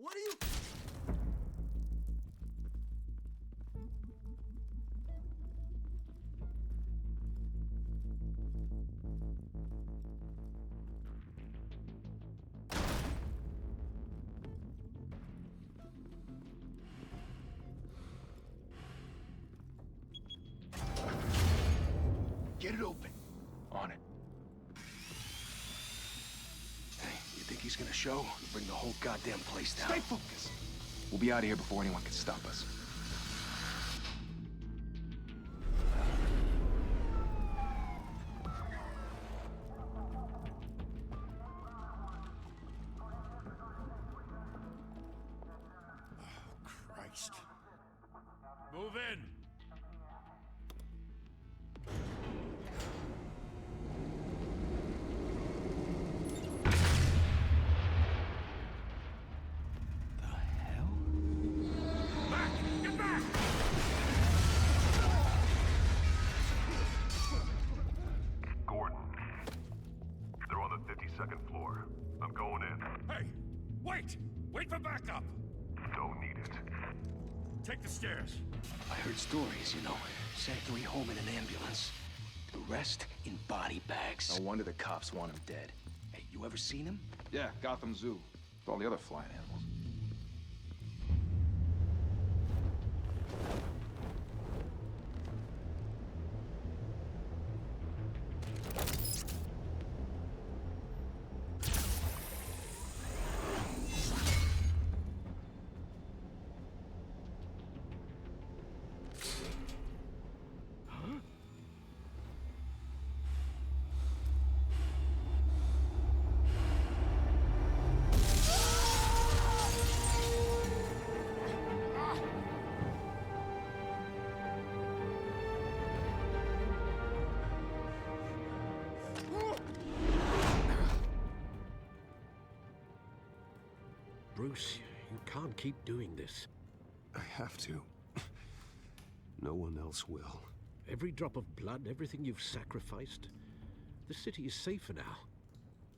What are you... Get it open. On it. Hey, you think he's gonna show? He'll bring the whole goddamn place down. Stay focused. We'll be out of here before anyone can stop us. Oh, Christ. Move in! Second floor. I'm going in. Hey! Wait! Wait for backup! Don't need it. Take the stairs. I heard stories, you know. Sent 3 home in an ambulance. The rest in body bags. No wonder the cops want him dead. Hey, you ever seen him? Yeah, Gotham Zoo. With all the other flying animals. Bruce, you can't keep doing this. I have to. No one else will. Every drop of blood, everything you've sacrificed. The city is safer now.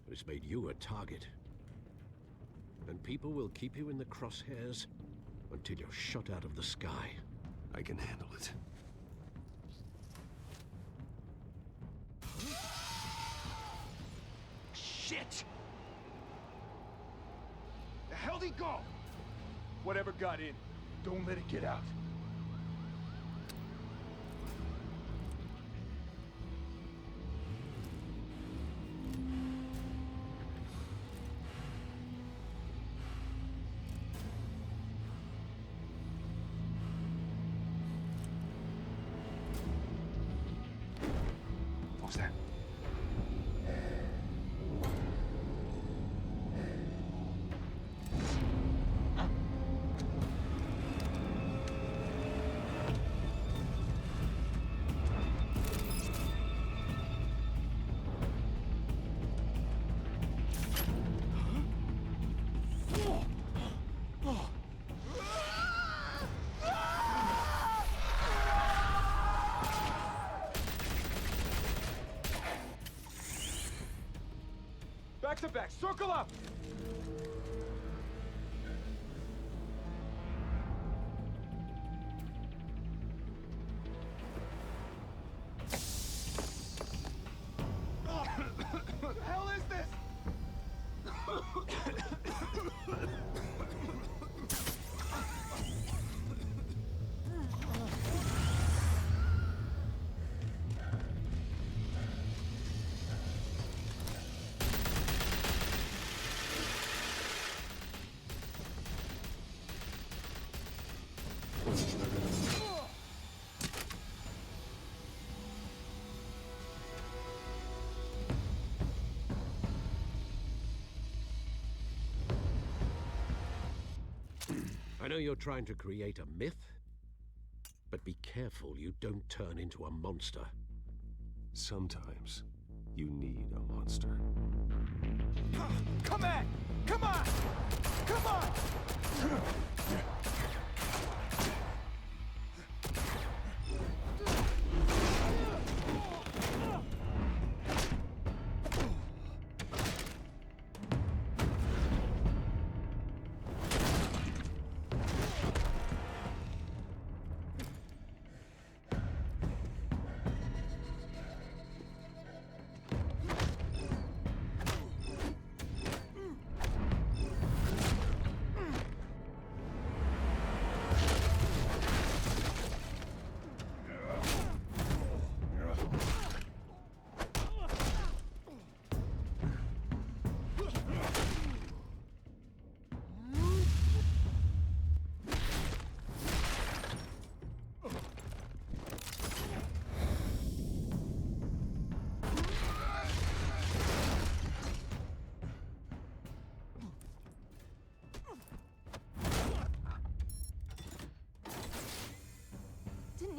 It's made you a target. And people will keep you in the crosshairs until you're shot out of the sky. I can handle it. Shit! The hell'd he go? Whatever got in, don't let it get out. What was that? Back to back, circle up! What the hell is this? I know you're trying to create a myth, but be careful you don't turn into a monster. Sometimes you need a monster. Come at! Come on! Come on!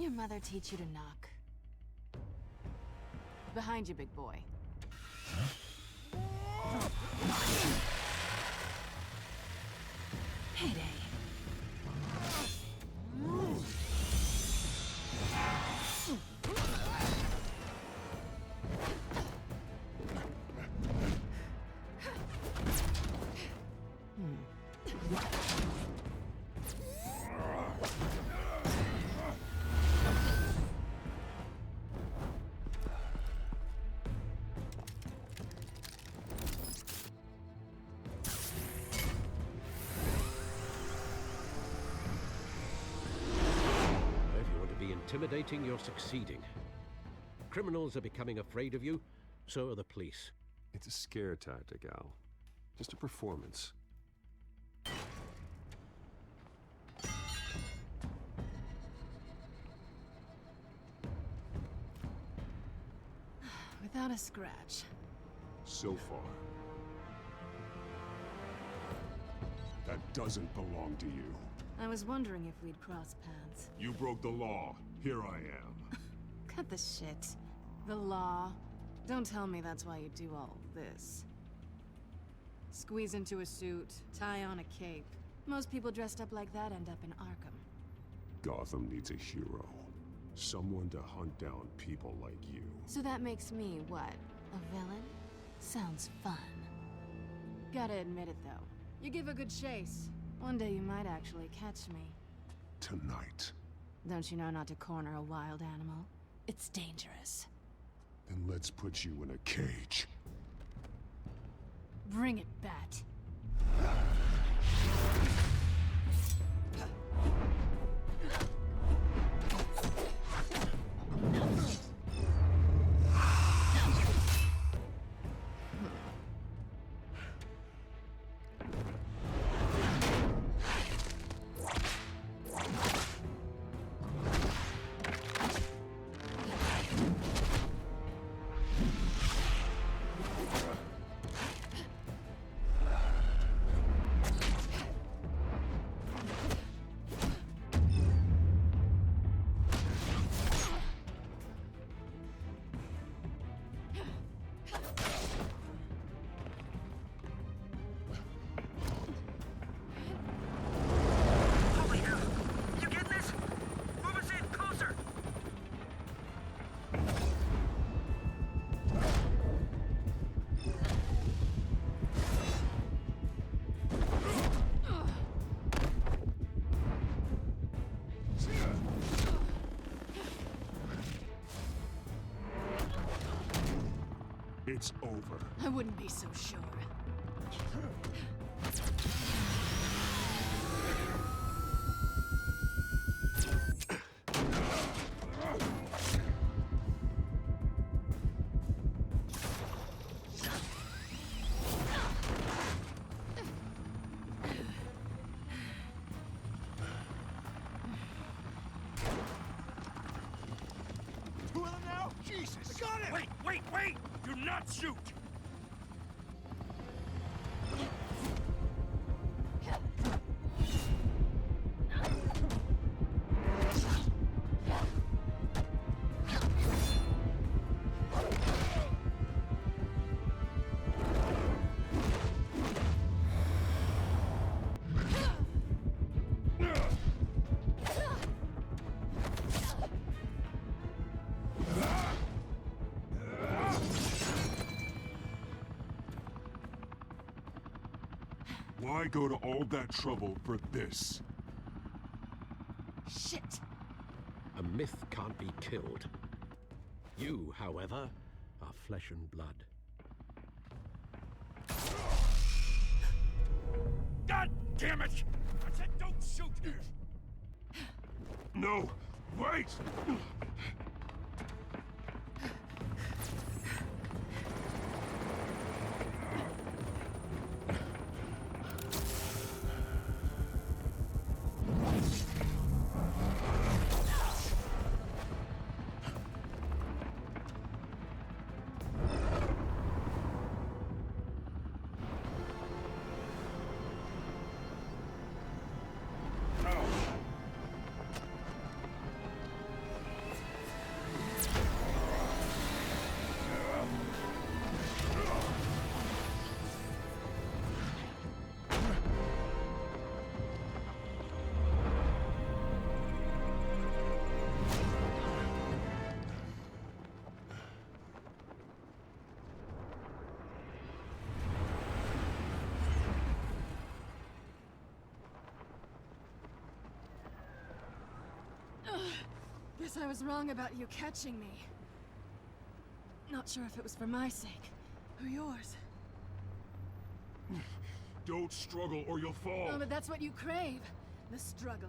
your mother teach you to knock? Behind you, big boy. Payday. Intimidating, you're succeeding. Criminals are becoming afraid of you, so are the police. It's a scare tactic, Al. Just a performance. Without a scratch. So far. That doesn't belong to you. I was wondering if we'd cross paths. You broke the law. Here I am. Cut the shit. The law. Don't tell me that's why you do all this. Squeeze into a suit, tie on a cape. Most people dressed up like that end up in Arkham. Gotham needs a hero. Someone to hunt down people like you. So that makes me, what, a villain? Sounds fun. Gotta admit it, though. You give a good chase. One day you might actually catch me. Tonight. Don't you know not to corner a wild animal? It's dangerous. Then let's put you in a cage. Bring it, Bat. It's over. I wouldn't be so sure. Two of them now? Jesus! Got him! Wait! Do not shoot! Why go to all that trouble for this? Shit! A myth can't be killed. You, however, are flesh and blood. God damn it! I said don't shoot! No! Wait! Guess I was wrong about you catching me. Not sure if it was for my sake, or yours. Don't struggle or you'll fall. Oh, but that's what you crave. The struggle.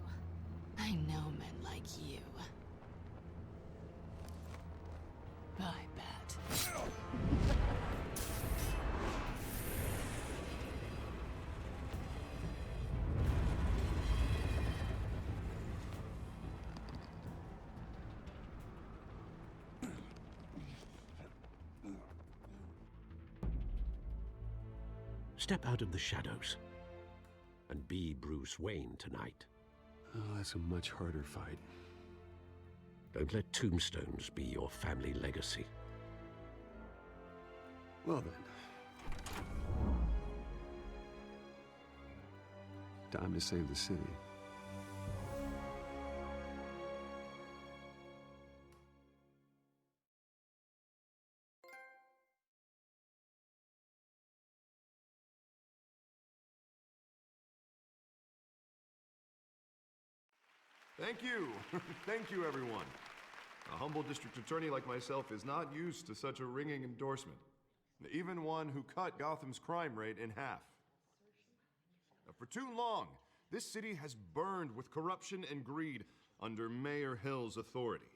I know men like you. Bye, Bat. Step out of the shadows and be Bruce Wayne tonight. Oh, that's a much harder fight. Don't let tombstones be your family legacy. Well then. Time to save the city. Thank you. Thank you, everyone. A humble district attorney like myself is not used to such a ringing endorsement. Even one who cut Gotham's crime rate in half. For too long, this city has burned with corruption and greed under Mayor Hill's authority.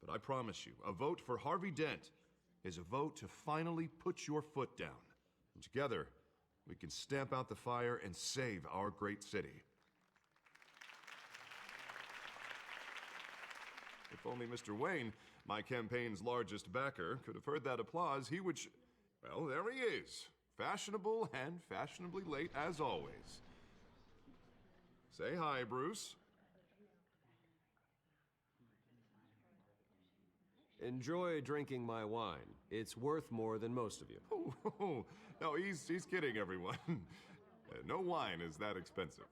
But I promise you, a vote for Harvey Dent is a vote to finally put your foot down. And together, we can stamp out the fire and save our great city. If only Mr. Wayne, my campaign's largest backer, could have heard that applause, he would well, there he is. Fashionable and fashionably late as always. Say hi, Bruce. Enjoy drinking my wine. It's worth more than most of you. Oh, no, he's kidding, everyone. No wine is that expensive.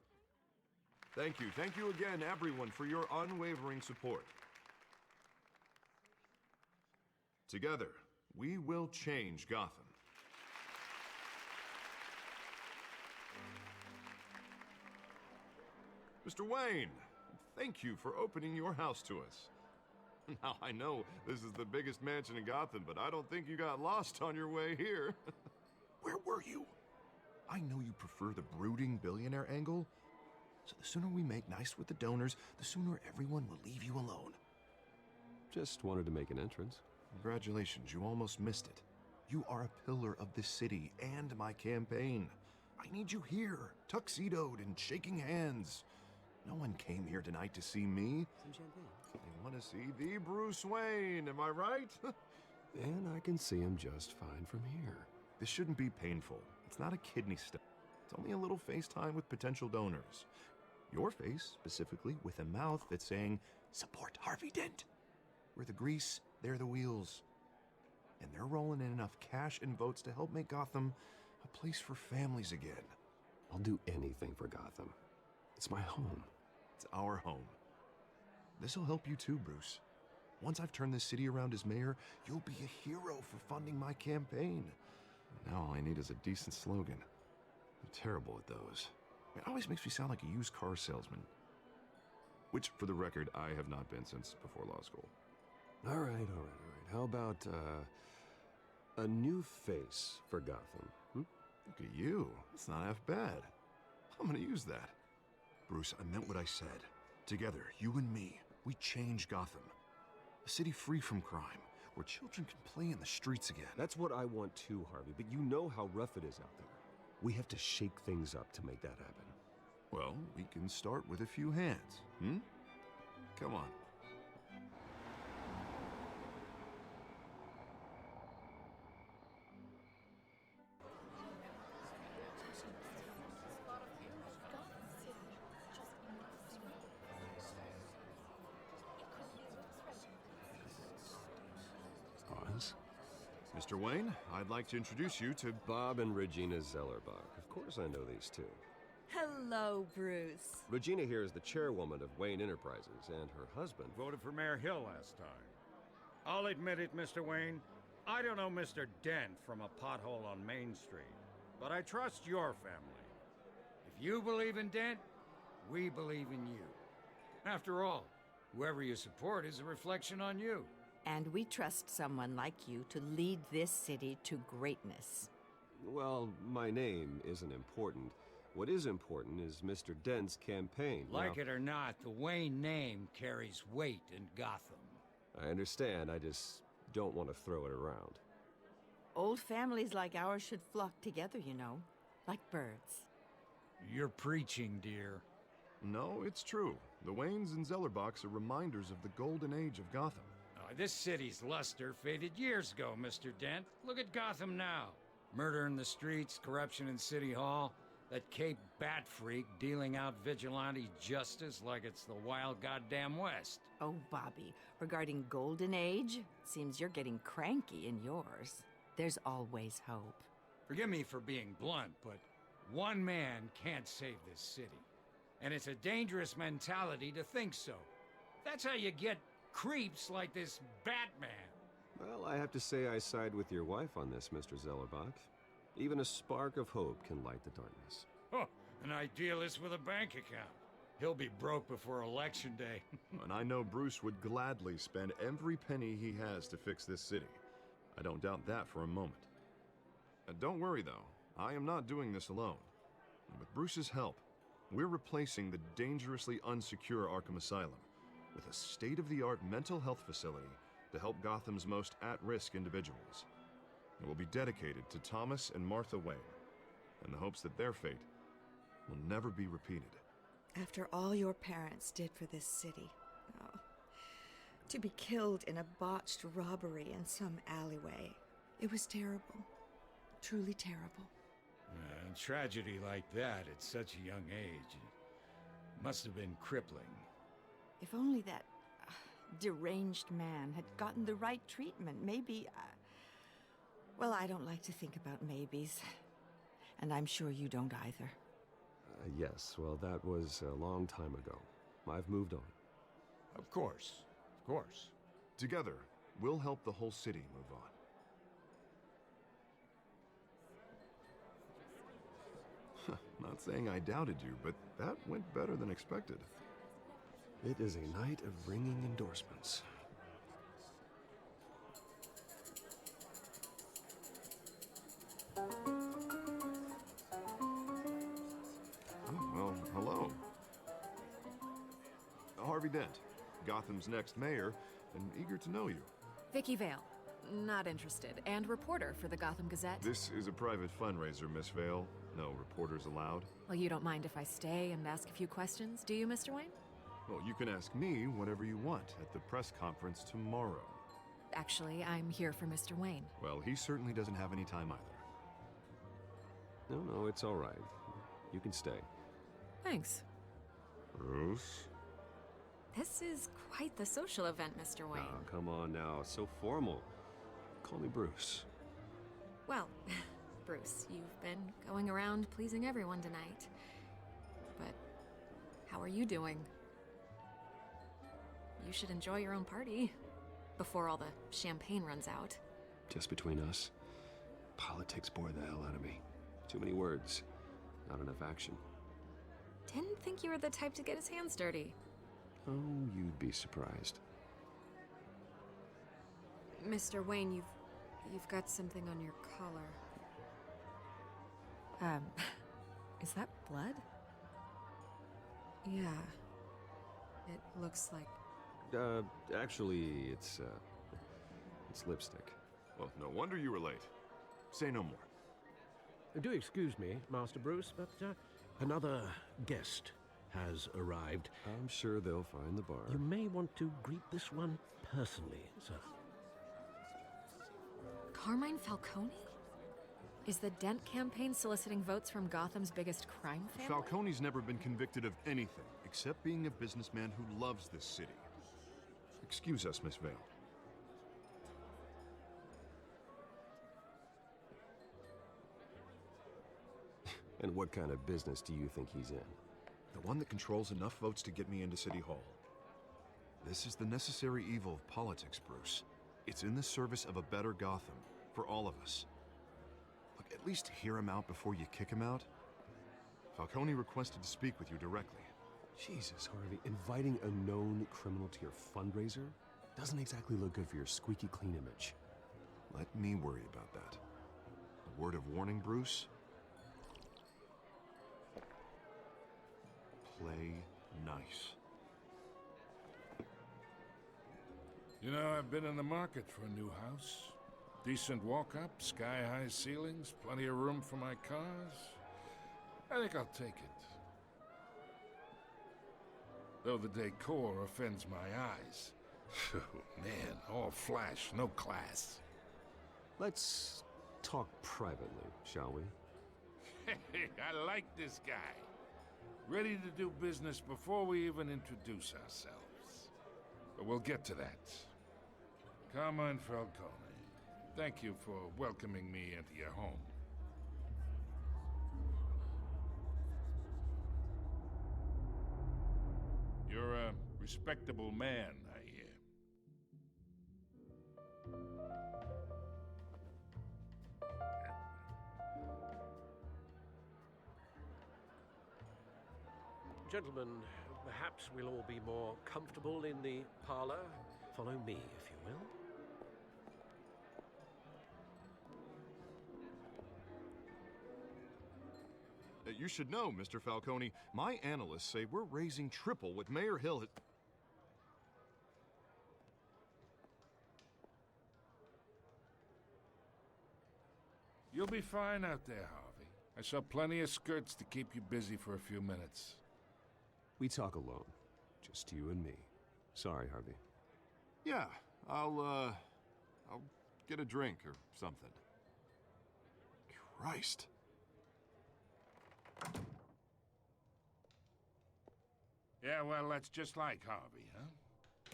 Thank you again, everyone, for your unwavering support. Together, we will change Gotham. Mr. Wayne, thank you for opening your house to us. Now, I know this is the biggest mansion in Gotham, but I don't think you got lost on your way here. Where were you? I know you prefer the brooding billionaire angle, so the sooner we make nice with the donors, the sooner everyone will leave you alone. Just wanted to make an entrance. Congratulations, you almost missed it. You are a pillar of this city and my campaign. I need you here, tuxedoed and shaking hands. No one came here tonight to see me. Some champagne. They want to see the Bruce Wayne, am I right? And I can see him just fine from here. This shouldn't be painful. It's not a kidney stone. It's only a little FaceTime with potential donors. Your face, specifically, with a mouth that's saying, support Harvey Dent. We're the grease, they're the wheels. And they're rolling in enough cash and votes to help make Gotham a place for families again. I'll do anything for Gotham. It's my home. It's our home. This'll help you too, Bruce. Once I've turned this city around as mayor, you'll be a hero for funding my campaign. Now all I need is a decent slogan. I'm terrible at those. It always makes me sound like a used car salesman. Which, for the record, I have not been since before law school. All right. How about, a new face for Gotham? Look at you. It's not half bad. I'm gonna use that. Bruce, I meant what I said. Together, you and me, we change Gotham. A city free from crime, where children can play in the streets again. That's what I want too, Harvey, but you know how rough it is out there. We have to shake things up to make that happen. Well, we can start with a few hands, Come on. Pause. Mr. Wayne, I'd like to introduce you to Bob and Regina Zellerbach. Of course I know these two. Hello, Bruce. Regina here is the chairwoman of Wayne Enterprises, and her husband... Voted for Mayor Hill last time. I'll admit it, Mr. Wayne. I don't know Mr. Dent from a pothole on Main Street, but I trust your family. If you believe in Dent, we believe in you. After all, Whoever you support is a reflection on you. And we trust someone like you to lead this city to greatness. Well, my name isn't important. What is important is Mr. Dent's campaign. Like it or not, the Wayne name carries weight in Gotham. I understand, I just don't want to throw it around. Old families like ours should flock together, you know, like birds. You're preaching, dear. No, it's true. The Waynes and Zellerbachs are reminders of the golden age of Gotham. This city's luster faded years ago, Mr. Dent. Look at Gotham now. Murder in the streets, corruption in City Hall, that Cape Bat freak dealing out vigilante justice like it's the wild goddamn West. Oh, Bobby, regarding Golden Age, seems you're getting cranky in yours. There's always hope. Forgive me for being blunt, but one man can't save this city. And it's a dangerous mentality to think so. That's how you get creeps like this Batman. Well, I have to say I side with your wife on this, Mr. Zellerbach. Even a spark of hope can light the darkness. Oh, an idealist with a bank account. He'll be broke before Election Day. And I know Bruce would gladly spend every penny he has to fix this city. I don't doubt that for a moment. Don't worry, though. I am not doing this alone. With Bruce's help, we're replacing the dangerously unsecure Arkham Asylum with a state-of-the-art mental health facility to help Gotham's most at-risk individuals. It will be dedicated to Thomas and Martha Wayne, in the hopes that their fate will never be repeated. After all your parents did for this city, to be killed in a botched robbery in some alleyway, it was terrible. Truly terrible. Tragedy like that at such a young age must have been crippling. If only that deranged man had gotten the right treatment, maybe... well, I don't like to think about maybes. And I'm sure you don't either. Yes, well, that was a long time ago. I've moved on. Of course. Of course. Together, we'll help the whole city move on. Not saying I doubted you, but that went better than expected. It is a night of ringing endorsements. Well, hello. Harvey Dent, Gotham's next mayor, and eager to know you. Vicky Vale. Not interested. And reporter for the Gotham Gazette. This is a private fundraiser, Miss Vale. No reporters allowed. Well, you don't mind if I stay and ask a few questions, do you, Mr. Wayne? Well, you can ask me whatever you want at the press conference tomorrow. Actually, I'm here for Mr. Wayne. Well, he certainly doesn't have any time either. No, it's all right. You can stay. Thanks. Bruce? This is quite the social event, Mr. Wayne. Oh, come on now. It's so formal. Call me Bruce. Well, Bruce, you've been going around pleasing everyone tonight. But how are you doing? You should enjoy your own party before all the champagne runs out. Just between us, politics bore the hell out of me. Too many words, not enough action. Didn't think you were the type to get his hands dirty. Oh, you'd be surprised. Mr. Wayne, you've got something on your collar. Is that blood? Yeah. It looks like... Actually, it's lipstick. Well, no wonder you were late. Say no more. Do excuse me, Master Bruce, but another guest has arrived. I'm sure they'll find the bar. You may want to greet this one personally, sir. Carmine Falcone? Is the Dent campaign soliciting votes from Gotham's biggest crime family? Falcone's never been convicted of anything except being a businessman who loves this city. Excuse us, Miss Vale. And what kind of business do you think he's in? The one that controls enough votes to get me into City Hall. This is the necessary evil of politics, Bruce. It's in the service of a better Gotham, for all of us. Look, at least hear him out before you kick him out. Falcone requested to speak with you directly. Jesus, Harvey, inviting a known criminal to your fundraiser doesn't exactly look good for your squeaky clean image. Let me worry about that. A word of warning, Bruce? Play nice. You know, I've been in the market for a new house. Decent walk-up, sky-high ceilings, plenty of room for my cars. I think I'll take it. Though the decor offends my eyes. Man, all flash, no class. Let's talk privately, shall we? I like this guy. Ready to do business before we even introduce ourselves. But we'll get to that. Carmine Falcone, thank you for welcoming me into your home. You're a respectable man, I hear. Gentlemen, perhaps we'll all be more comfortable in the parlor. Follow me, if you will. You should know, Mr. Falcone, my analysts say we're raising triple what Mayor Hill had... You'll be fine out there, Harvey. I saw plenty of skirts to keep you busy for a few minutes. We talk alone. Just you and me. Sorry, Harvey. Yeah, I'll get a drink or something. Christ. Yeah, well, that's just like Harvey, huh?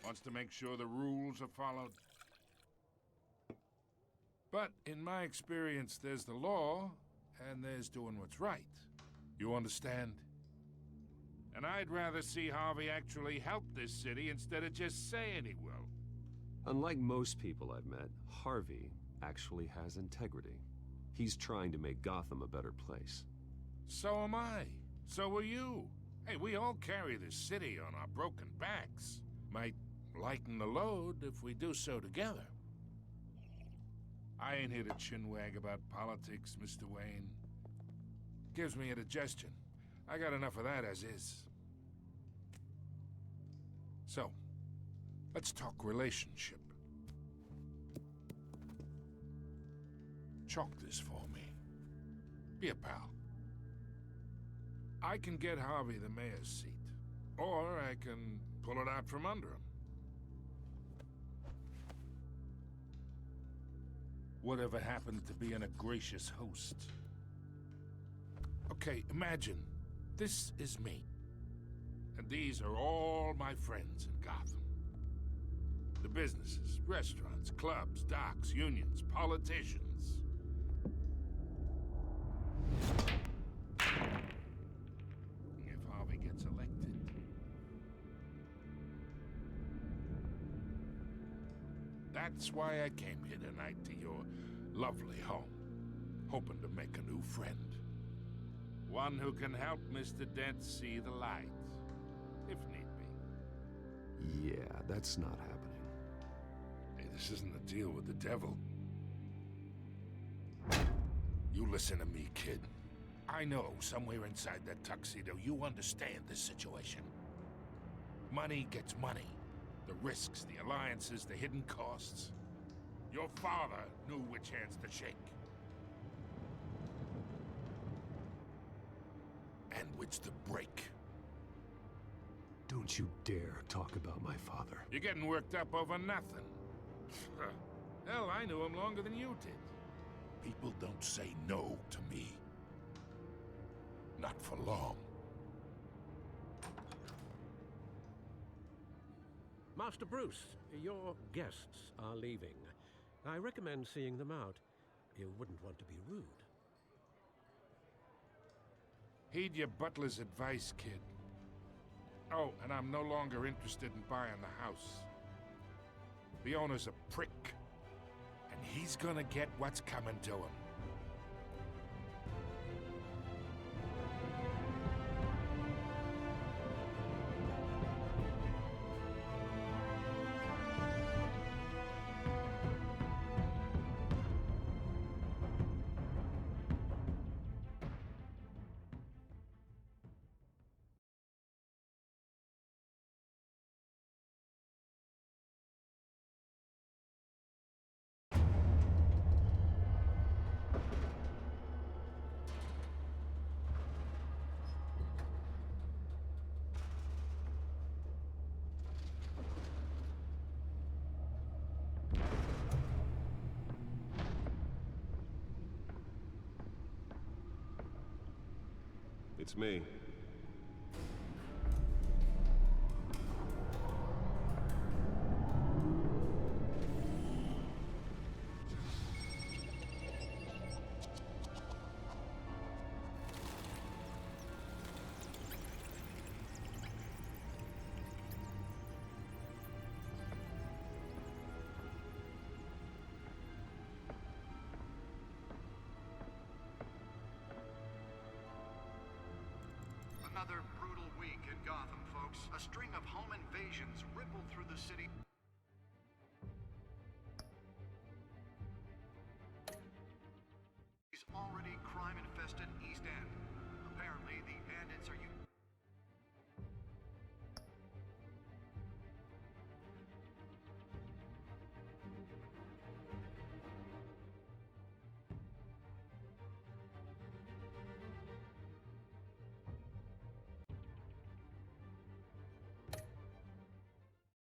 Wants to make sure the rules are followed. But in my experience, there's the law, and there's doing what's right. You understand? And I'd rather see Harvey actually help this city instead of just saying he will. Unlike most people I've met, Harvey actually has integrity. He's trying to make Gotham a better place. So am I. So are you. Hey, we all carry this city on our broken backs. Might lighten the load if we do so together. I ain't here to chinwag about politics, Mr. Wayne. Gives me indigestion. I got enough of that as is. So, let's talk relationship. Chalk this for me. Be a pal. I can get Harvey the mayor's seat, or I can pull it out from under him. Whatever happened to being a gracious host? Okay, imagine, this is me. And these are all my friends in Gotham. The businesses, restaurants, clubs, docks, unions, politicians. If Harvey gets elected... That's why I came here tonight to your lovely home, hoping to make a new friend. One who can help Mr. Dent see the light, if need be. Yeah, that's not happening. Hey, this isn't a deal with the devil. You listen to me, kid. I know somewhere inside that tuxedo you understand this situation. Money gets money. The risks, the alliances, the hidden costs. Your father knew which hands to shake. And which to break. Don't you dare talk about my father. You're getting worked up over nothing. Hell, I knew him longer than you did. People don't say no to me. Not for long. Master Bruce, your guests are leaving. I recommend seeing them out. You wouldn't want to be rude. Heed your butler's advice, kid. Oh, and I'm no longer interested in buying the house. The owner's a prick. And he's gonna get what's coming to him. It's me. Another brutal week in Gotham, folks. A string of home invasions rippled through the city. He's already crime-infested East End. Apparently, the bandits are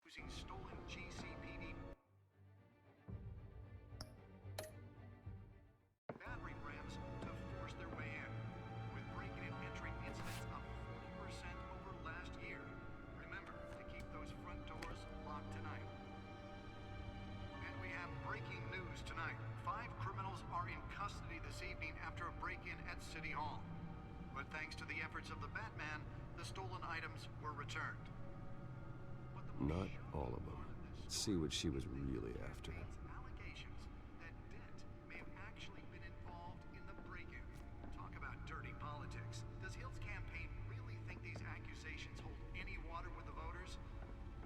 using stolen GCPD battery rams to force their way in, with breaking and entering incidents up 40% over last year. Remember to keep those front doors locked tonight. And we have breaking news tonight. 5 criminals are in custody this evening after a break-in at City Hall. But thanks to the efforts of the Batman, the stolen items were returned. Not all of them. Let's see what she was really after. Allegations that Dent may have actually been involved in the break-in. Talk about dirty politics. Does Hill's campaign really think these accusations hold any water with the voters?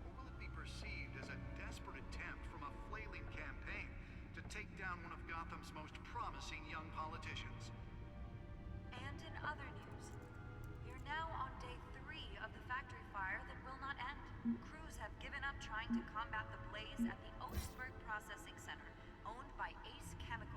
Or will it be perceived as a desperate attempt from a flailing campaign to take down one of Gotham's most promising young politicians? And in other news, we're now on day 3 of the factory fire that will not end. Crews have given up trying to combat the blaze at the Otisburg Processing Center, owned by Ace Chemical.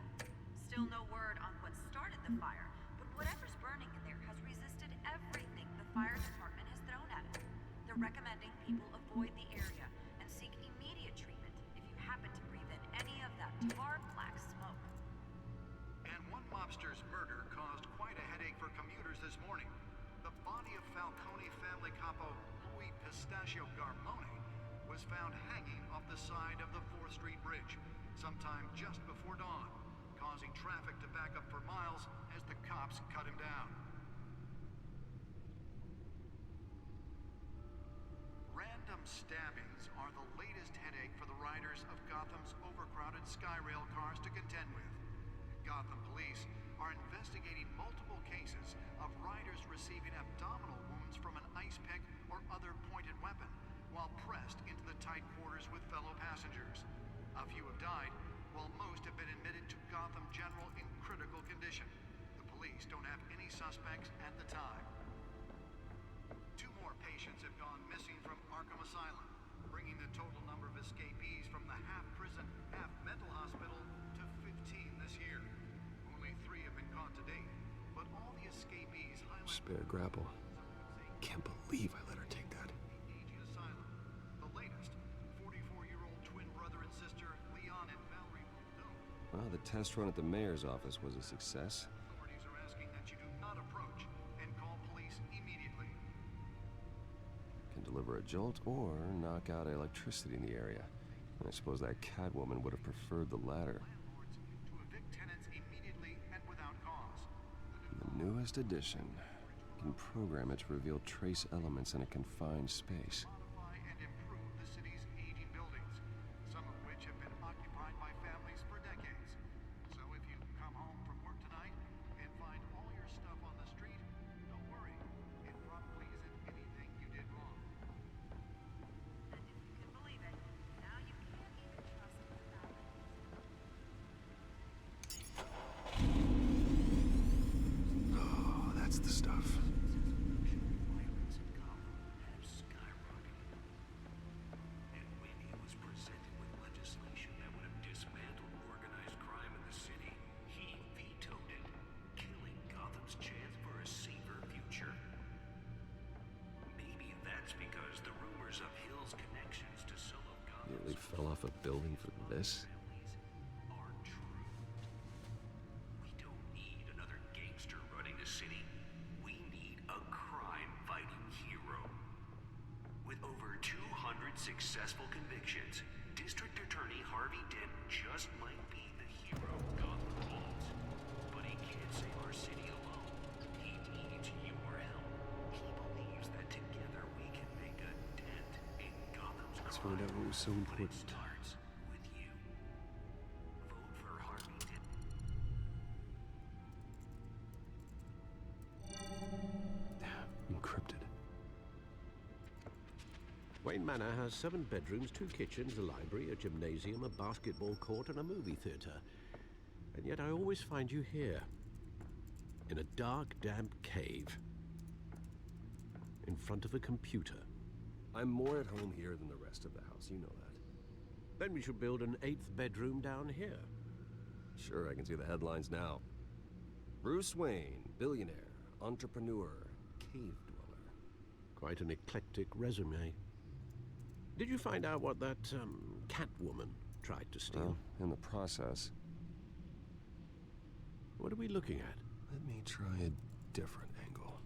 Still no word on what started the fire, but whatever's burning in there has resisted everything the fire department has thrown at it. They're recommending people avoid the area and seek immediate treatment if you happen to breathe in any of that tar black smoke. And one mobster's murder caused quite a headache for commuters this morning. The body of Falcone family capo Louis Pistachio Garmone was found hanging off the side of the 4th Street Bridge sometime just before dawn, causing traffic to back up for miles as the cops cut him down. Random stabbings are the latest headache for the riders of Gotham's overcrowded Skyrail cars to contend with. Gotham police are investigating multiple cases of riders receiving abdominal wounds from an ice pick or other pointed weapon while pressed into the tight quarters with fellow passengers. A few have died, while most have been admitted to Gotham General in critical condition. The police don't have any suspects at the time. 2 more patients have gone missing from Arkham Asylum, bringing the total number of escapees from the half-prison, half-mental hospital to 15 this year. Only 3 have been caught to date, but all the escapees highlight... Spare grapple. Can't believe I let her take that. Asylum. The latest, 44-year-old twin brother and sister, Leon and Valerie Muldoon. Well, the test run at the mayor's office was a success. Authorities are asking that you do not approach and call police immediately. Can deliver a jolt or knock out electricity in the area. I suppose that Catwoman would have preferred the latter. Landlords to evict tenants immediately and without cause. The newest addition can program it to reveal trace elements in a confined space. Modify and improve the city's aging buildings, some of which have been occupied by families for decades. So if you come home from work tonight and find all your stuff on the street, don't worry. It probably isn't anything you did wrong. And if you can believe it, now you can't even trust the family. Oh, that's the stuff. Violence in Gotham has skyrocketed. And when he was presented with legislation that would have dismantled organized crime in the city, he vetoed it, killing Gotham's chance for a safer future. Maybe that's because the rumors of Hill's connections to some of Nearly Gotham's fell off a building for this. families are true. We don't need another gangster running the city. We need a successful convictions, District Attorney Harvey Dent just might be the hero Gotham needs. But he can't save our city alone. He needs your help. He believes that together we can make a dent in Gotham's crime. Let's find out what was so important. But it starts with you. Vote for Harvey Dent. Encrypted. Wayne Manor has 7 bedrooms, 2 kitchens, a library, a gymnasium, a basketball court, and a movie theater. And yet I always find you here. In a dark, damp cave. In front of a computer. I'm more at home here than the rest of the house, you know that. Then we should build an 8th bedroom down here. Sure, I can see the headlines now. Bruce Wayne, billionaire, entrepreneur, cave dweller. Quite an eclectic resume. Did you find out what that, Catwoman tried to steal? Well, in the process. What are we looking at? Let me try a different angle.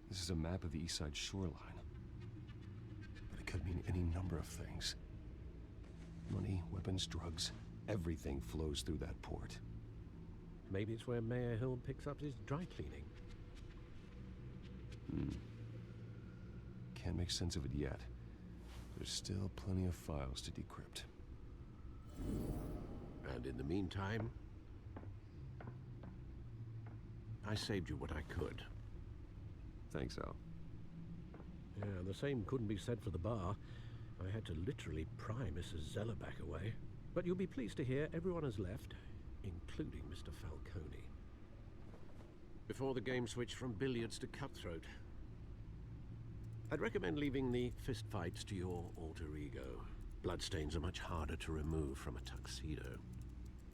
This is a map of the East Side shoreline. But it could mean any number of things. Money, weapons, drugs, everything flows through that port. Maybe it's where Mayor Hill picks up his dry cleaning. Can't make sense of it yet. There's still plenty of files to decrypt. And in the meantime, I saved you what I could. Thanks, Al. Yeah, the same couldn't be said for the bar. I had to literally pry Mrs. Zellerback away. But you'll be pleased to hear everyone has left, including Mr. Falcone. Before the game switched from billiards to cutthroat. I'd recommend leaving the fistfights to your alter ego. Bloodstains are much harder to remove from a tuxedo.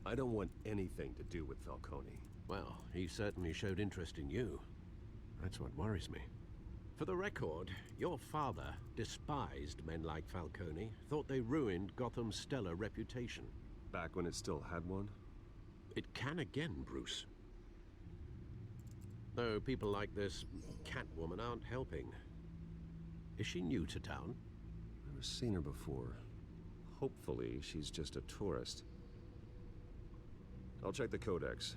I don't want anything to do with Falcone. Well, he certainly showed interest in you. That's what worries me. For the record, your father despised men like Falcone, thought they ruined Gotham's stellar reputation. Back when it still had one? It can again, Bruce. Though people like this Catwoman aren't helping. Is she new to town? Never seen her before. Hopefully, she's just a tourist. I'll check the codex.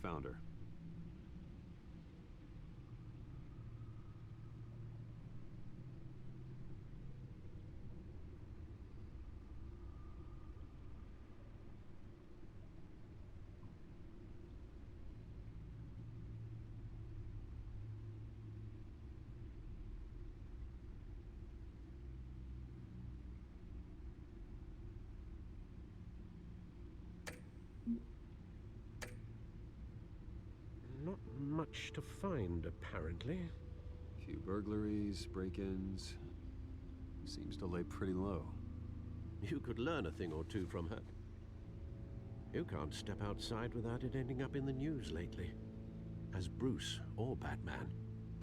Found her. Not much to find, apparently. Few burglaries, break-ins. Seems to lay pretty low. You could learn a thing or two from her. You can't step outside without it ending up in the news lately. As Bruce or Batman.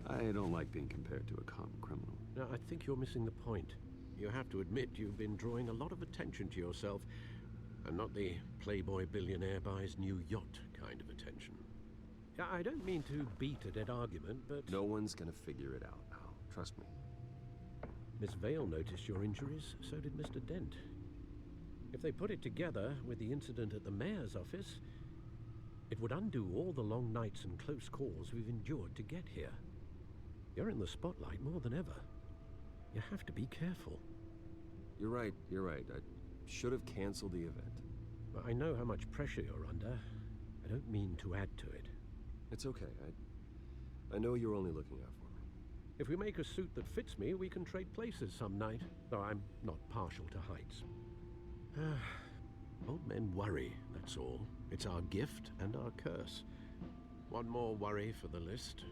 I don't like being compared to a common criminal. Now, I think you're missing the point. You have to admit you've been drawing a lot of attention to yourself, and not the playboy billionaire buys new yacht kind of attention. I don't mean to beat a dead argument, but... No one's gonna figure it out, Al. Trust me. Miss Vale noticed your injuries, so did Mr. Dent. If they put it together with the incident at the mayor's office, it would undo all the long nights and close calls we've endured to get here. You're in the spotlight more than ever. You have to be careful. You're right. I should have canceled the event. I know how much pressure you're under. I don't mean to add to it. It's okay. I know you're only looking out for me. If we make a suit that fits me, we can trade places some night, though I'm not partial to heights. Old men worry, that's all. It's our gift and our curse. One more worry for the list.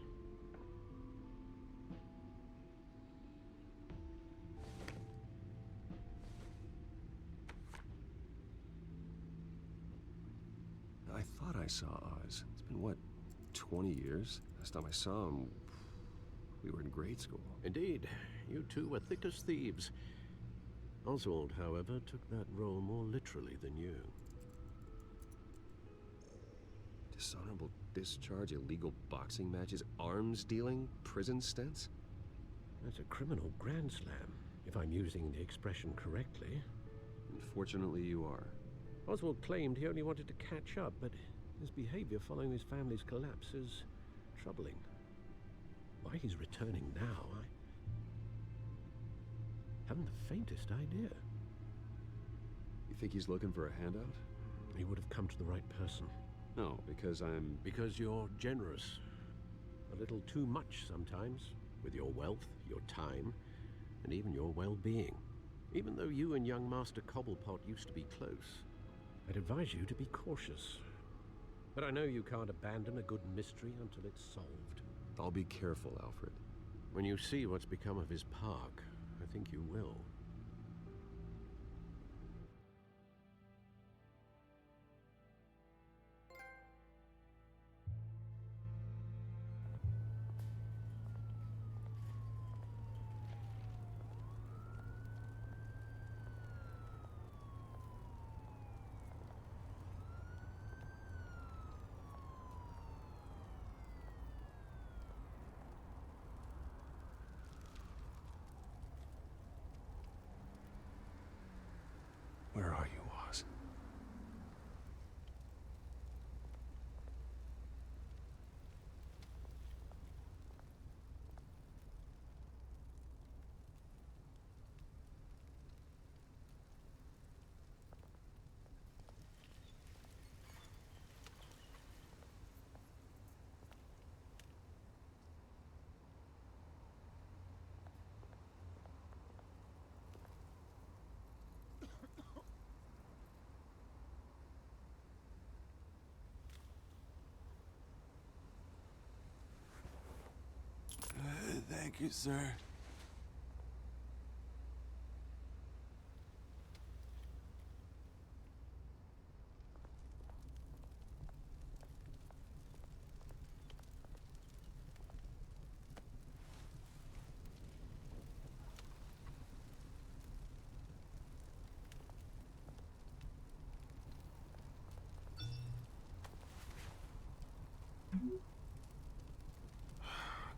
I thought I saw Oz. It's been, what, 20 years? Last time I saw him, we were in grade school. Indeed. You two were thick as thieves. Oswald, however, took that role more literally than you. Dishonorable discharge, illegal boxing matches, arms dealing, prison stints? That's a criminal grand slam, if I'm using the expression correctly. Unfortunately, you are. Oswald claimed he only wanted to catch up, but his behavior following his family's collapse is troubling. Why he's returning now, I haven't the faintest idea. You think he's looking for a handout? He would have come to the right person. No, because I'm... Because you're generous. A little too much sometimes, with your wealth, your time, and even your well-being. Even though you and young Master Cobblepot used to be close, I'd advise you to be cautious. But I know you can't abandon a good mystery until it's solved. I'll be careful, Alfred. When you see what's become of his park, I think you will. Where are you, Oz? Thank you, sir.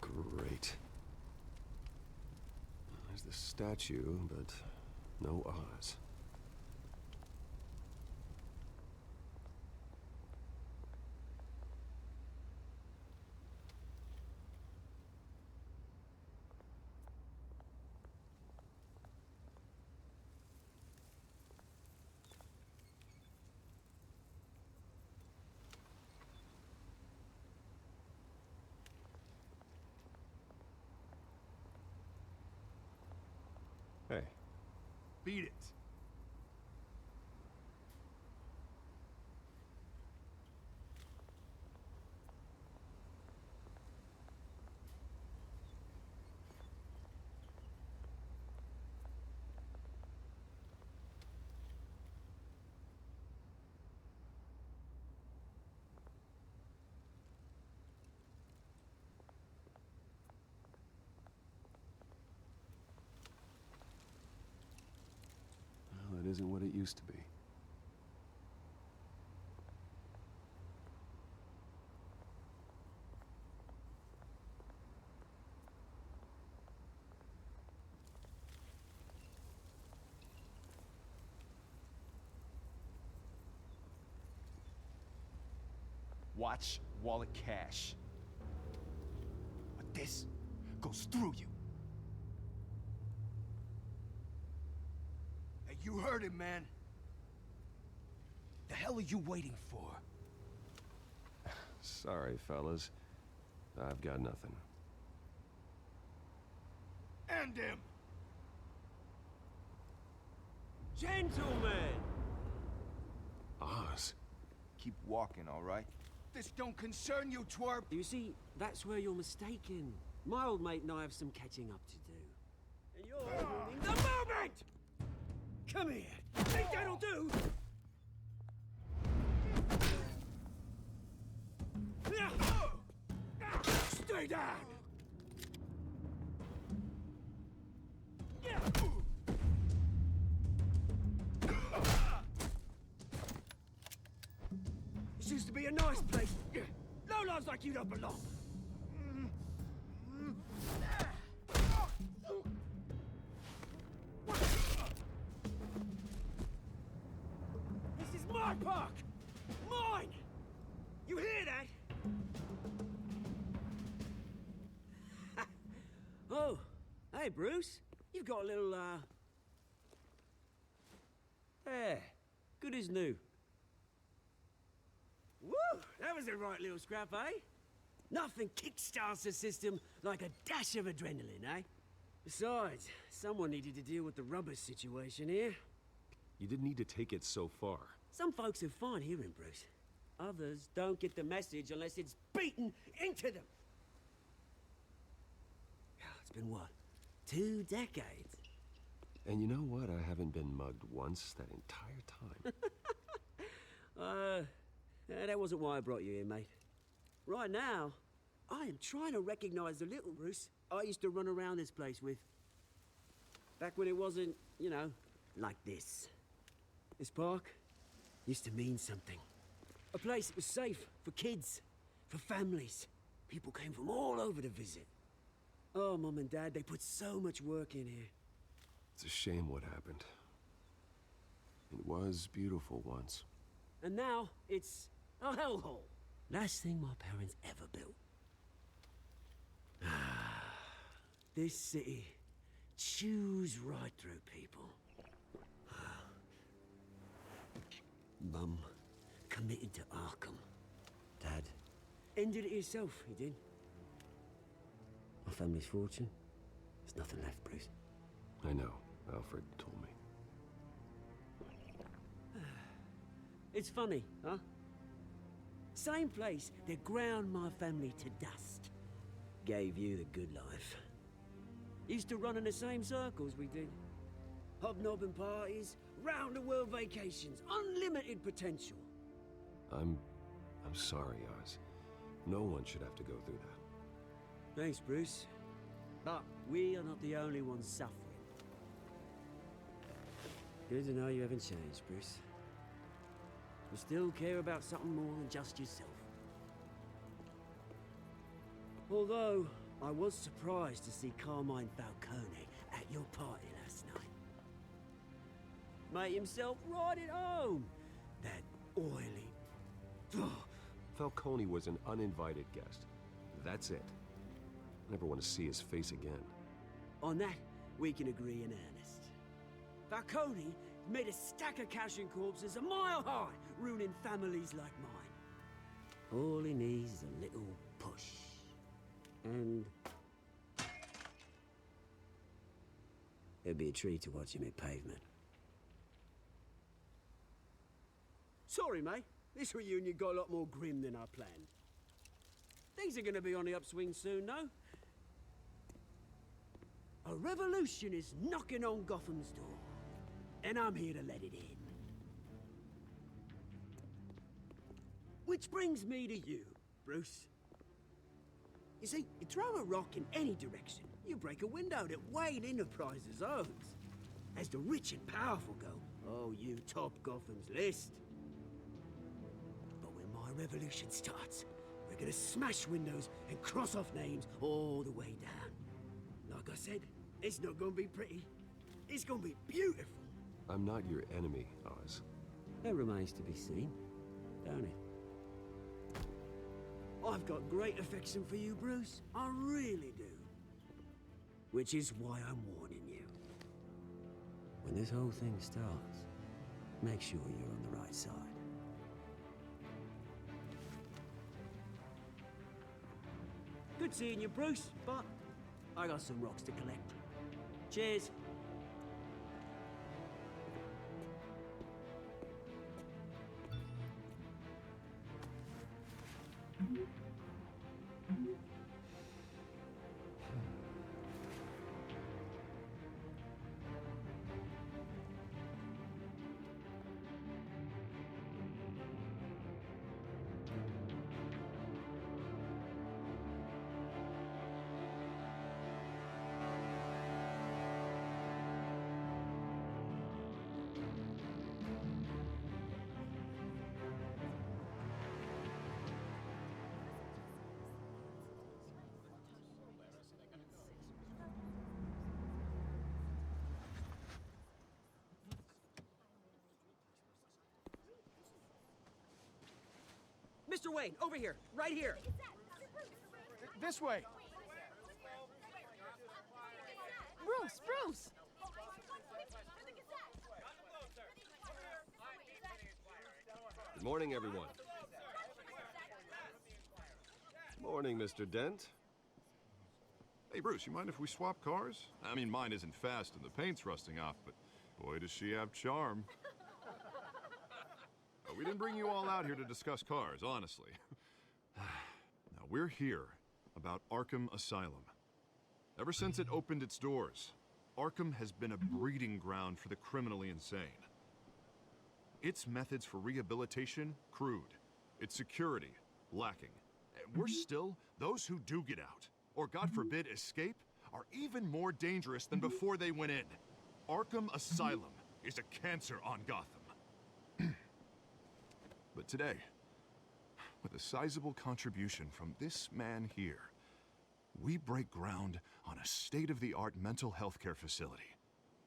Great. There's the statue, but no Oz. Hey. Beat it. Well, it isn't what it used to be. Watch wallet cash. But this goes through you. Hey, you heard it, man. The hell are you waiting for? Sorry, fellas. I've got nothing. Hand him! Gentlemen! Oz. Keep walking, all right? This don't concern you, twerp! You see, that's where you're mistaken. My old mate and I have some catching up to do. And you're ruining the moment! Come here! Think that'll do? Stay down! This used to be a nice place. Lowlifes like you don't belong. This is my park! Mine! You hear that? Oh, hey, Bruce. You've got a little, There. Good as new. Woo! That was a right little scrap, eh? Nothing kickstarts the system like a dash of adrenaline, eh? Besides, someone needed to deal with the rubber situation here. You didn't need to take it so far. Some folks are fine hearing, Bruce. Others don't get the message unless it's beaten into them. It's been what? 2 decades? And you know what? I haven't been mugged once that entire time. That wasn't why I brought you here, mate. Right now, I am trying to recognize the little Bruce I used to run around this place with. Back when it wasn't, you know, like this. This park used to mean something. A place that was safe for kids, for families. People came from all over to visit. Oh, Mum and Dad, they put so much work in here. It's a shame what happened. It was beautiful once. And now, it's a hellhole. Last thing my parents ever built. This city chews right through people. Mum committed to Arkham. Dad ended it himself, he did. My family's fortune, there's nothing left, Bruce. I know. Alfred told me. It's funny, huh? Same place that ground my family to dust. Gave you the good life. Used to run in the same circles we did. Hobnobbing parties, round-the-world vacations, unlimited potential. I'm sorry, Oz. No one should have to go through that. Thanks, Bruce. But we are not the only ones suffering. Good to know you haven't changed, Bruce. You still care about something more than just yourself. Although, I was surprised to see Carmine Falcone at your party last night. Made himself right at home. That oily... Falcone was an uninvited guest. That's it. I never want to see his face again. On that, we can agree in earnest. Falcone made a stack of cash and corpses a mile high, ruining families like mine. All he needs is a little push. And... it'd be a treat to watch him hit pavement. Sorry, mate. This reunion got a lot more grim than I planned. Things are gonna be on the upswing soon, no? A revolution is knocking on Gotham's door. And I'm here to let it in. Which brings me to you, Bruce. You see, you throw a rock in any direction, you break a window that Wayne Enterprises owns. As the rich and powerful go, oh, you top Gotham's list. But when my revolution starts, we're gonna smash windows and cross off names all the way down. Like I said, it's not gonna be pretty. It's gonna be beautiful. I'm not your enemy, Oz. That remains to be seen, don't it? I've got great affection for you, Bruce. I really do. Which is why I'm warning you. When this whole thing starts, make sure you're on the right side. Good seeing you, Bruce, but I got some rocks to collect. Cheers. Mr. Wayne, over here, right here. This way. Bruce! Good morning, everyone. Morning, Mr. Dent. Hey, Bruce, you mind if we swap cars? I mean, mine isn't fast and the paint's rusting off, but boy, does she have charm. We didn't bring you all out here to discuss cars, honestly. Now, we're here about Arkham Asylum. Ever since it opened its doors, Arkham has been a breeding ground for the criminally insane. Its methods for rehabilitation, crude. Its security, lacking. And worse still, those who do get out, or God forbid, escape, are even more dangerous than before they went in. Arkham Asylum is a cancer on Gotham. But today, with a sizable contribution from this man here, we break ground on a state-of-the-art mental health care facility.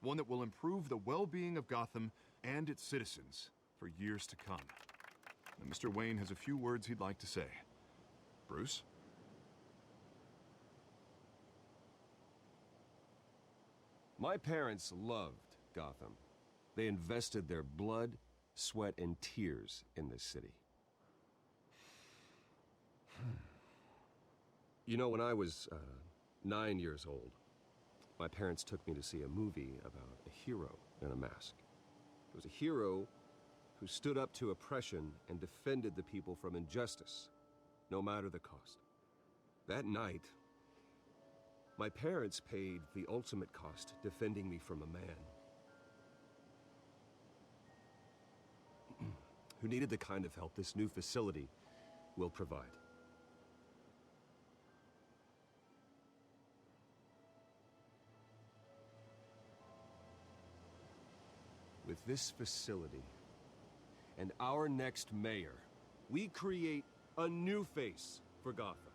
One that will improve the well-being of Gotham and its citizens for years to come. And Mr. Wayne has a few words he'd like to say. Bruce? My parents loved Gotham. They invested their blood, sweat, and tears in this city. You know, when I was 9 years old, my parents took me to see a movie about a hero in a mask. It was a hero who stood up to oppression and defended the people from injustice, no matter the cost. That night, my parents paid the ultimate cost defending me from a man who needed the kind of help this new facility will provide. With this facility and our next mayor, we create a new face for Gotham.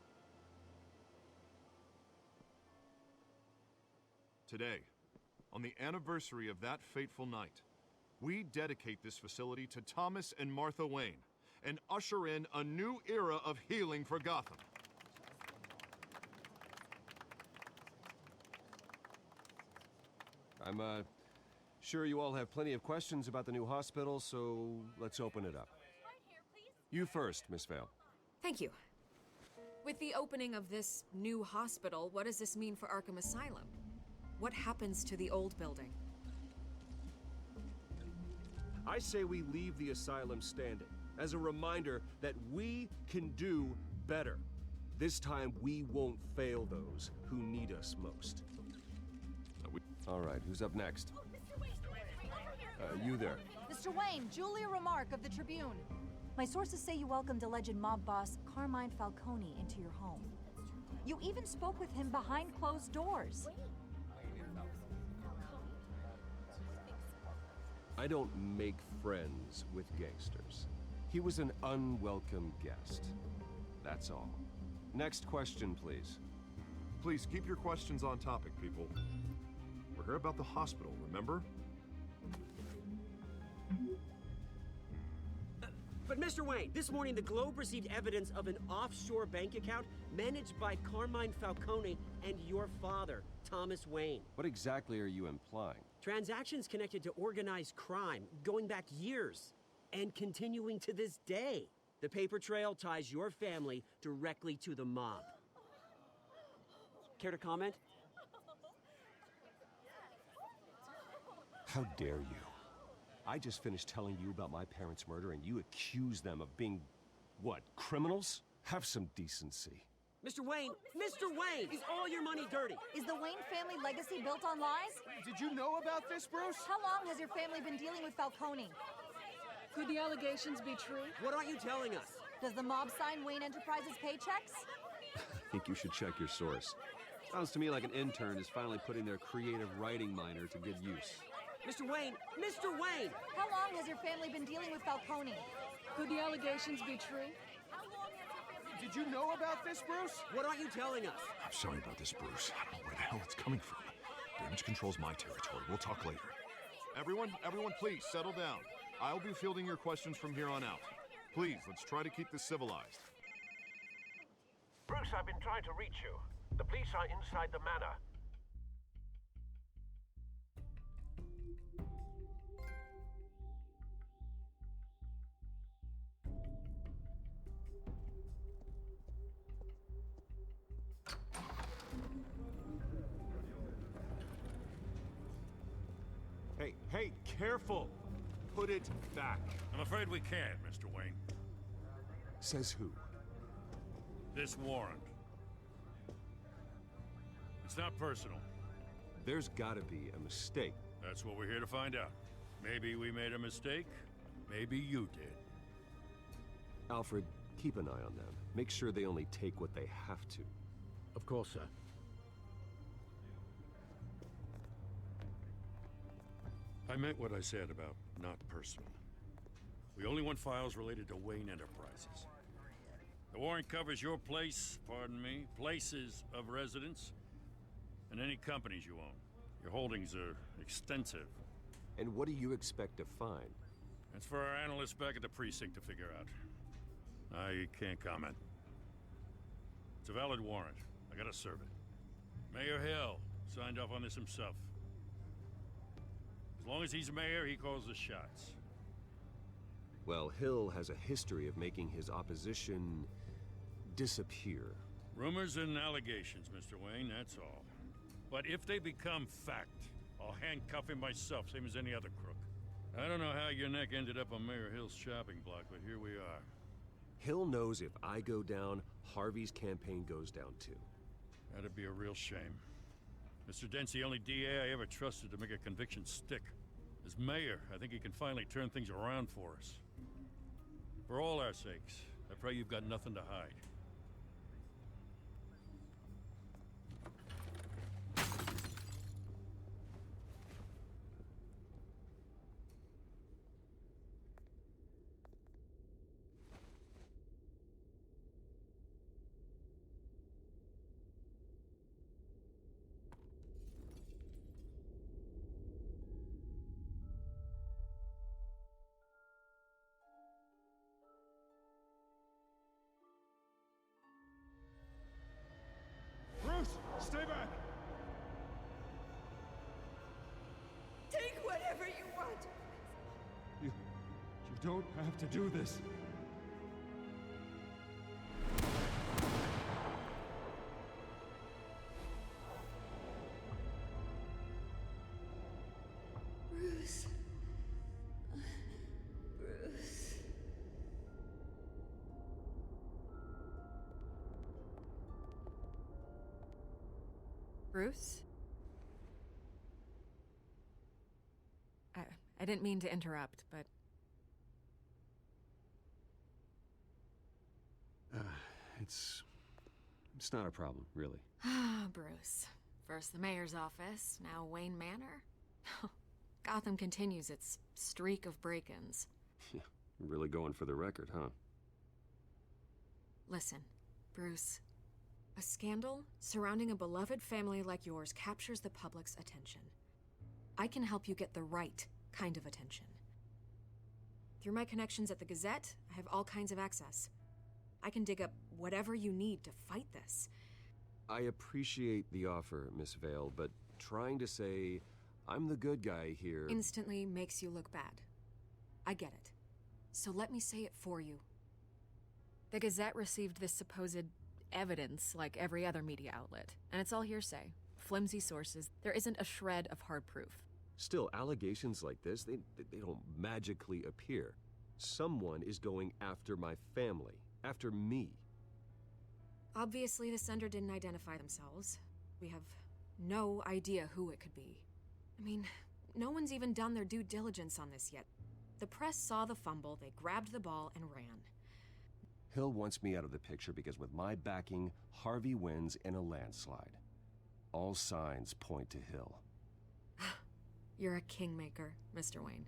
Today, on the anniversary of that fateful night, we dedicate this facility to Thomas and Martha Wayne and usher in a new era of healing for Gotham. I'm sure you all have plenty of questions about the new hospital, so let's open it up. You first, Miss Vale. Thank you. With the opening of this new hospital, what does this mean for Arkham Asylum? What happens to the old building? I say we leave the asylum standing, as a reminder that we can do better. This time, we won't fail those who need us most. All right, who's up next? You there. Mr. Wayne, Julia Remark of the Tribune. My sources say you welcomed alleged mob boss Carmine Falcone into your home. You even spoke with him behind closed doors. I don't make friends with gangsters. He was an unwelcome guest. That's all. Next question, please. Please keep your questions on topic, people. We're here about the hospital, remember? But Mr. Wayne, this morning the Globe received evidence of an offshore bank account managed by Carmine Falcone and your father, Thomas Wayne. What exactly are you implying? Transactions connected to organized crime, going back years, and continuing to this day. The paper trail ties your family directly to the mob. Care to comment? How dare you? I just finished telling you about my parents' murder and you accuse them of being, what, criminals? Have some decency. Mr. Wayne! Mr. Wayne! Is all your money dirty? Is the Wayne family legacy built on lies? Did you know about this, Bruce? How long has your family been dealing with Falcone? Could the allegations be true? What aren't you telling us? Does the mob sign Wayne Enterprises paychecks? I think you should check your source. Sounds to me like an intern is finally putting their creative writing minor to good use. Mr. Wayne! Mr. Wayne! How long has your family been dealing with Falcone? Could the allegations be true? Did you know about this, Bruce? What aren't you telling us? I'm sorry about this, Bruce. I don't know where the hell it's coming from. Damage control's my territory. We'll talk later. Everyone, please, settle down. I'll be fielding your questions from here on out. Please, let's try to keep this civilized. Bruce, I've been trying to reach you. The police are inside the manor. Hey, careful! Put it back. I'm afraid we can't, Mr. Wayne. Says who? This warrant. It's not personal. There's gotta be a mistake. That's what we're here to find out. Maybe we made a mistake. Maybe you did. Alfred, keep an eye on them. Make sure they only take what they have to. Of course, sir. I meant what I said about not personal. We only want files related to Wayne Enterprises. The warrant covers your place, pardon me, places of residence, and any companies you own. Your holdings are extensive. And what do you expect to find? That's for our analysts back at the precinct to figure out. I can't comment. It's a valid warrant. I gotta serve it. Mayor Hill signed off on this himself. As long as he's mayor, he calls the shots. Well, Hill has a history of making his opposition disappear. Rumors and allegations, Mr. Wayne, that's all. But if they become fact, I'll handcuff him myself, same as any other crook. I don't know how your neck ended up on Mayor Hill's shopping block, but here we are. Hill knows if I go down, Harvey's campaign goes down too. That'd be a real shame. Mr. Dent's the only DA I ever trusted to make a conviction stick. As mayor, I think he can finally turn things around for us. For all our sakes, I pray you've got nothing to hide. Stay back! Take whatever you want. You don't have to do this. Bruce. Bruce. Bruce? I didn't mean to interrupt, but... It's not a problem, really. Ah, Bruce. First the mayor's office, now Wayne Manor. Gotham continues its streak of break-ins. Yeah, really going for the record, huh? Listen, Bruce. A scandal surrounding a beloved family like yours captures the public's attention. I can help you get the right kind of attention. Through my connections at the Gazette, I have all kinds of access. I can dig up whatever you need to fight this. I appreciate the offer, Miss Vale, but trying to say I'm the good guy here... Instantly makes you look bad. I get it. So let me say it for you. The Gazette received this supposed evidence like every other media outlet, and it's all hearsay. Flimsy sources. There isn't a shred of hard proof. Still, allegations like this, they don't magically appear. Someone is going after my family, after me. Obviously, the sender didn't identify themselves. We have no idea who it could be. I mean, no one's even done their due diligence on this yet. The press saw the fumble, they grabbed the ball and ran. Hill wants me out of the picture because with my backing, Harvey wins in a landslide. All signs point to Hill. You're a kingmaker, Mr. Wayne.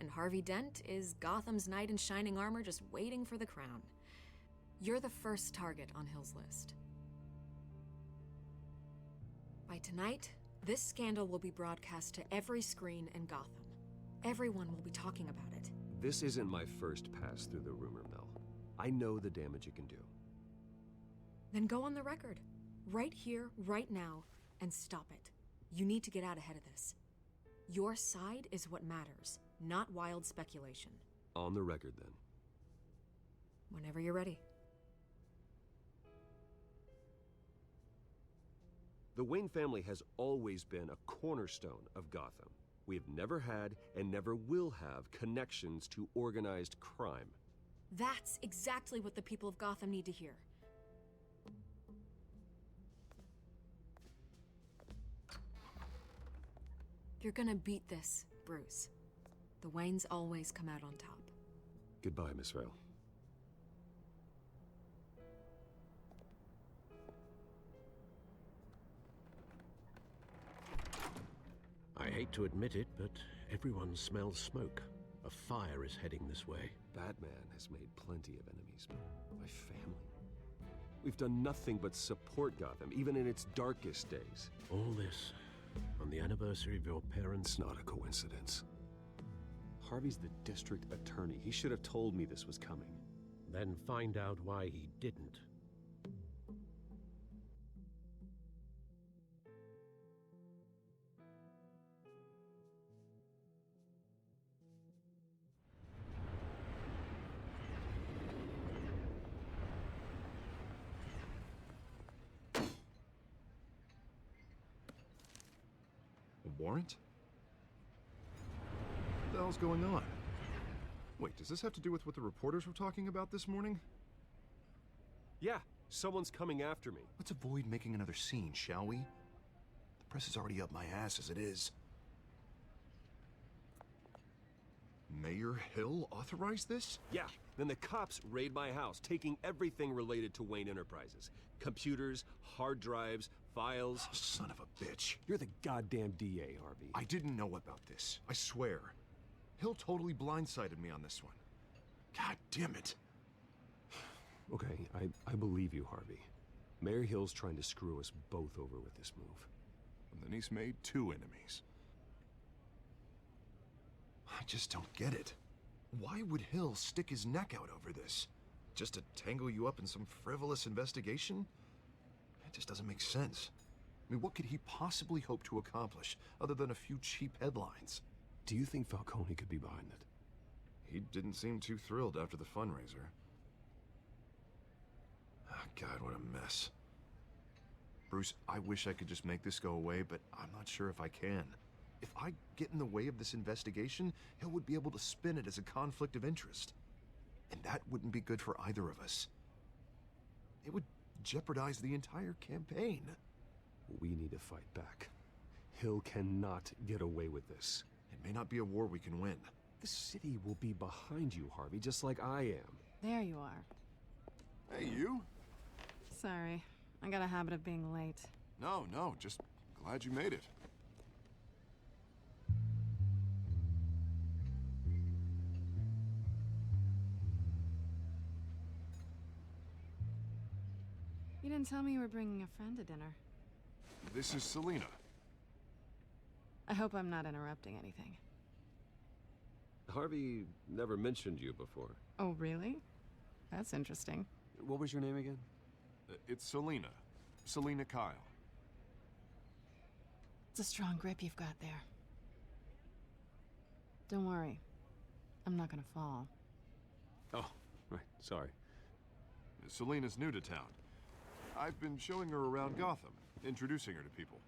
And Harvey Dent is Gotham's knight in shining armor just waiting for the crown. You're the first target on Hill's list. By tonight, this scandal will be broadcast to every screen in Gotham. Everyone will be talking about it. This isn't my first pass through the rumor mill. I know the damage it can do. Then go on the record. Right here, right now, and stop it. You need to get out ahead of this. Your side is what matters, not wild speculation. On the record, then. Whenever you're ready. The Wayne family has always been a cornerstone of Gotham. We have never had and never will have connections to organized crime. That's exactly what the people of Gotham need to hear. You're gonna beat this, Bruce. The Waynes always come out on top. Goodbye, Miss Vale. I hate to admit it, but everyone smells smoke. A fire is heading this way. Batman has made plenty of enemies, but my family... We've done nothing but support Gotham, even in its darkest days. All this on the anniversary of your parents'... It's not a coincidence. Harvey's the district attorney. He should have told me this was coming. Then find out why he didn't. Warrant? What the hell's going on? Wait, does this have to do with what the reporters were talking about this morning? Yeah, someone's coming after me. Let's avoid making another scene, shall we? The press is already up my ass as it is. Mayor Hill authorized this? Yeah, then the cops raid my house, taking everything related to Wayne Enterprises. Computers, hard drives, files. Oh, son of a bitch. You're the goddamn DA, Harvey. I didn't know about this. I swear. Hill totally blindsided me on this one. God damn it. Okay, I believe you, Harvey. Mayor Hill's trying to screw us both over with this move. And then he's made two enemies. I just don't get it. Why would Hill stick his neck out over this? Just to tangle you up in some frivolous investigation? It just doesn't make sense. I mean, what could he possibly hope to accomplish other than a few cheap headlines? Do you think Falcone could be behind it? He didn't seem too thrilled after the fundraiser. Oh, God, what a mess. Bruce, I wish I could just make this go away, but I'm not sure if I can. If I get in the way of this investigation, Hill would be able to spin it as a conflict of interest. And that wouldn't be good for either of us. It would jeopardize the entire campaign. We need to fight back. Hill cannot get away with this. It may not be a war we can win. The city will be behind you, Harvey, just like I am. There you are. Hey, you? Sorry. I got a habit of being late. No, just glad you made it. You didn't tell me you were bringing a friend to dinner. This is Selina. I hope I'm not interrupting anything. Harvey never mentioned you before. Oh, really? That's interesting. What was your name again? It's Selina. Selina Kyle. It's a strong grip you've got there. Don't worry. I'm not gonna fall. Oh, right. Sorry. Selina's new to town. I've been showing her around Gotham, introducing her to people.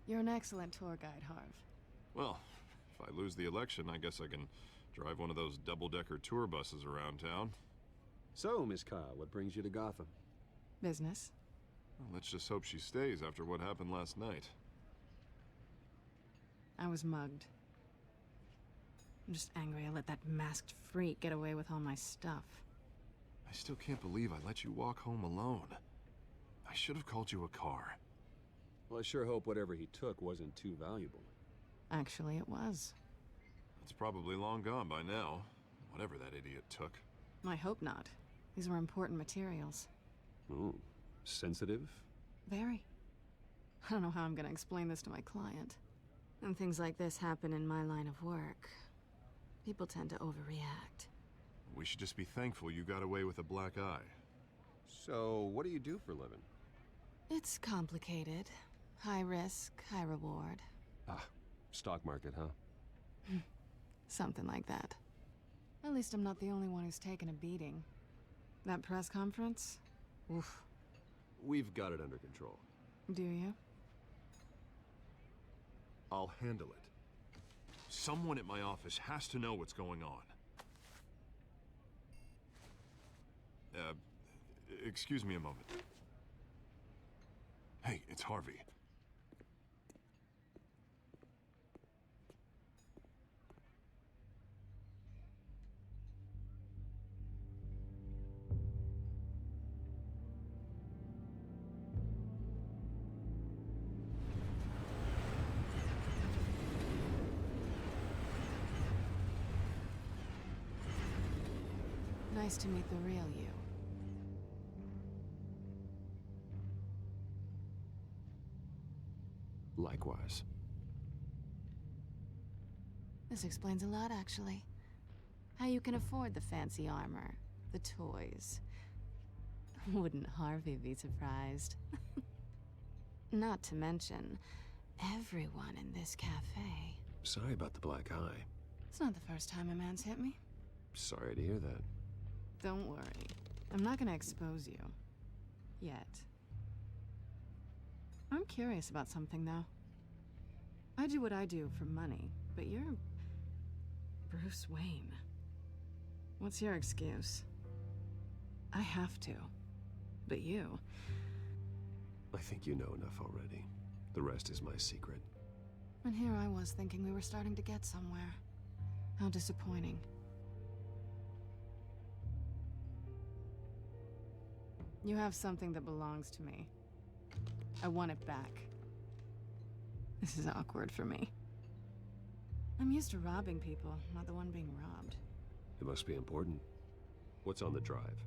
You're an excellent tour guide, Harv. Well, if I lose the election, I guess I can drive one of those double-decker tour buses around town. So, Miss Cowl, what brings you to Gotham? Business. Well, let's just hope she stays after what happened last night. I was mugged. I'm just angry I let that masked freak get away with all my stuff. I still can't believe I let you walk home alone. I should have called you a car. Well, I sure hope whatever he took wasn't too valuable. Actually, it was. It's probably long gone by now, whatever that idiot took. I hope not. These were important materials. Ooh, sensitive? Very. I don't know how I'm gonna explain this to my client. When things like this happen in my line of work, people tend to overreact. We should just be thankful you got away with a black eye. So, what do you do for a living? It's complicated. High risk, high reward. Ah, stock market, huh? Something like that. At least I'm not the only one who's taken a beating. That press conference? Oof. We've got it under control. Do you? I'll handle it. Someone at my office has to know what's going on. Excuse me a moment. Hey, it's Harvey. Nice to meet the real you. Likewise. This explains a lot, actually. How you can afford the fancy armor, the toys. Wouldn't Harvey be surprised? Not to mention, everyone in this cafe. Sorry about the black eye. It's not the first time a man's hit me. Sorry to hear that. Don't worry. I'm not gonna expose you. Yet. I'm curious about something, though. I do what I do for money, but you're Bruce Wayne. What's your excuse? I have to. But you... I think you know enough already. The rest is my secret. And here I was thinking we were starting to get somewhere. How disappointing. You have something that belongs to me. I want it back. This is awkward for me. I'm used to robbing people, not the one being robbed. It must be important. What's on the drive?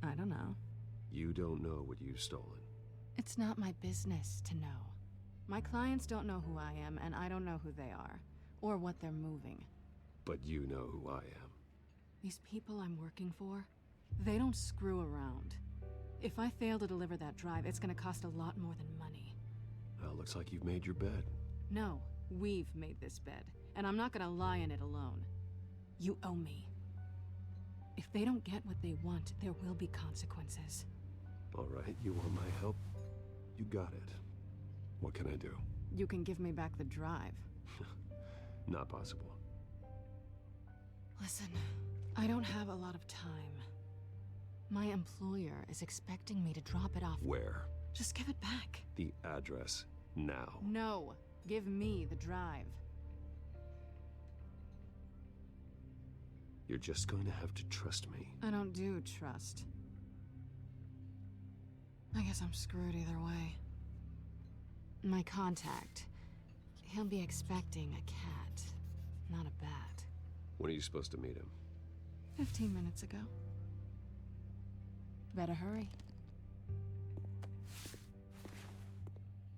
I don't know. You don't know what you've stolen. It's not my business to know. My clients don't know who I am, and I don't know who they are, or what they're moving. But you know who I am. These people I'm working for, they don't screw around. If I fail to deliver that drive, it's gonna cost a lot more than money. Well, looks like you've made your bed. No, we've made this bed, and I'm not gonna lie in it alone. You owe me. If they don't get what they want, there will be consequences. All right, you want my help? You got it. What can I do? You can give me back the drive. Not possible. Listen, I don't have a lot of time. My employer is expecting me to drop it off. Where? Just give it back. The address, now. No, give me the drive. You're just going to have to trust me. I don't do trust. I guess I'm screwed either way. My contact, he'll be expecting a cat, not a bat. When are you supposed to meet him? 15 minutes ago. Better hurry.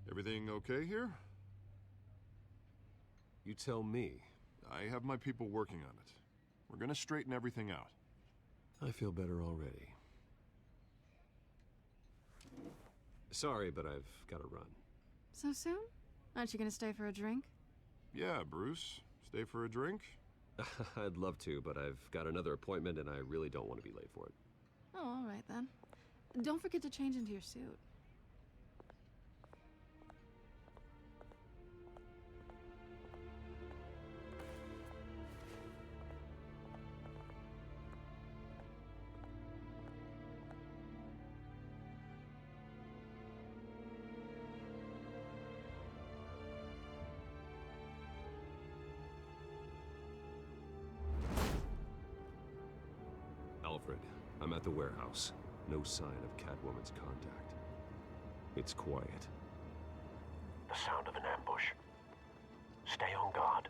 Everything okay here? You tell me. I have my people working on it. We're gonna straighten everything out. I feel better already. Sorry, but I've got to run. So soon? Aren't you gonna stay for a drink? Yeah, Bruce. Stay for a drink? I'd love to, but I've got another appointment and I really don't want to be late for it. Oh, all right then. Don't forget to change into your suit. the warehouse. No sign of Catwoman's contact. It's quiet. The sound of an ambush. Stay on guard.